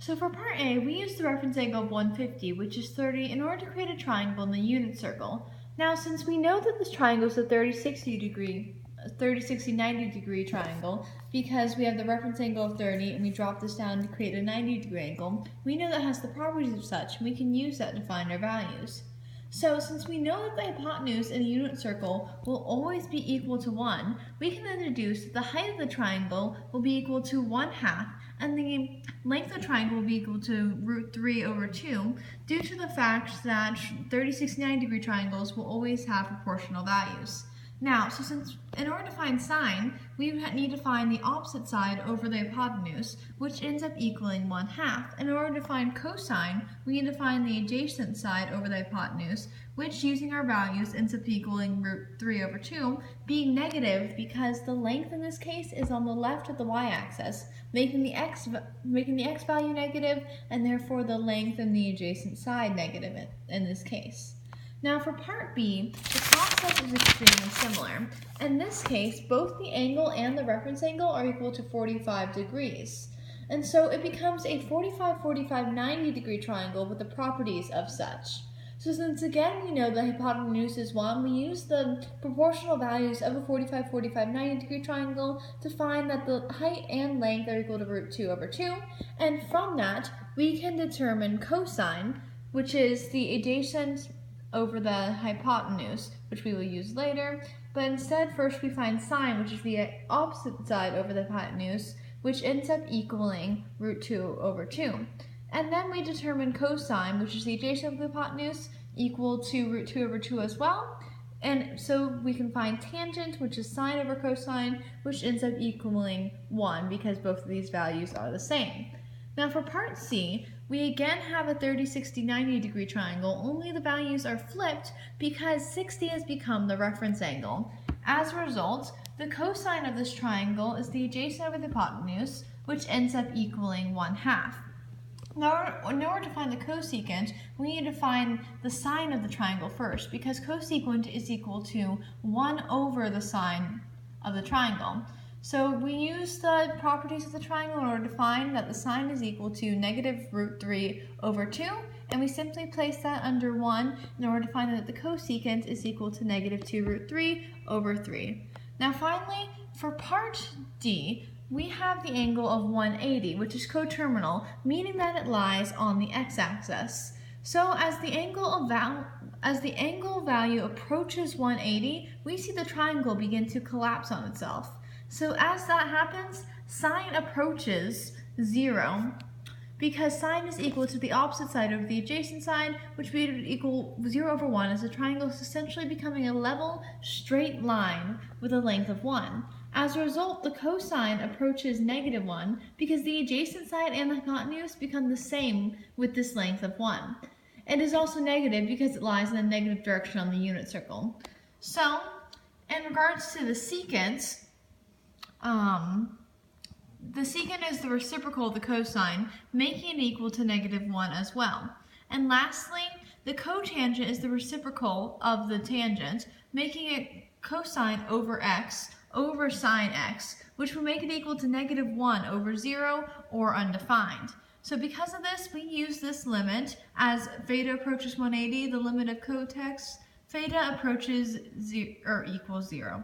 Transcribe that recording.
So for part A, we use the reference angle of 150, which is 30, in order to create a triangle in the unit circle. Now, since we know that this triangle is a 30-60-90 degree triangle, because we have the reference angle of 30 and we drop this down to create a 90-degree angle, we know that has the properties of such, and we can use that to find our values. So since we know that the hypotenuse in a unit circle will always be equal to 1, we can then deduce that the height of the triangle will be equal to 1/2, and the length of the triangle will be equal to √3/2, due to the fact that 30-60-90 degree triangles will always have proportional values. Now, so since in order to find sine, we need to find the opposite side over the hypotenuse, which ends up equaling 1/2. In order to find cosine, we need to find the adjacent side over the hypotenuse, which using our values ends up equaling √3/2, being negative because the length in this case is on the left of the y-axis, making the x value negative, and therefore the length in the adjacent side negative in this case. Now for part B, the process is extremely similar. In this case, both the angle and the reference angle are equal to 45 degrees. And so it becomes a 45-45-90 degree triangle with the properties of such. So since again we know the hypotenuse is 1, we use the proportional values of a 45-45-90 degree triangle to find that the height and length are equal to √2/2. And from that, we can determine cosine, which is the adjacent over the hypotenuse, which we will use later, but instead first we find sine, which is the opposite side over the hypotenuse, which ends up equaling √2/2. And then we determine cosine, which is the adjacent of the hypotenuse, equal to √2/2 as well. And so we can find tangent, which is sine over cosine, which ends up equaling 1 because both of these values are the same. Now for part C, we again have a 30-60-90 degree triangle, only the values are flipped because 60 has become the reference angle. As a result, the cosine of this triangle is the adjacent over the hypotenuse, which ends up equaling 1/2. Now, in order to find the cosecant, we need to find the sine of the triangle first, because cosecant is equal to 1 over the sine of the triangle. So we use the properties of the triangle in order to find that the sine is equal to negative √3/2, and we simply place that under 1 in order to find that the cosecant is equal to negative 2√3/3. Now finally, for part D, we have the angle of 180, which is coterminal, meaning that it lies on the x-axis. So as the angle value approaches 180, we see the triangle begin to collapse on itself. So as that happens, sine approaches 0, because sine is equal to the opposite side over the adjacent side, which would equal 0/1, as the triangle is essentially becoming a level, straight line with a length of 1. As a result, the cosine approaches -1 because the adjacent side and the hypotenuse become the same with this length of 1. It is also negative because it lies in the negative direction on the unit circle. So, in regards to the secant, the secant is the reciprocal of the cosine, making it equal to -1 as well. And lastly, the cotangent is the reciprocal of the tangent, making it cosine over x over sine x, which will make it equal to -1/0 or undefined. So because of this, we use this limit as theta approaches 180, the limit of cotex, theta approaches equals 0.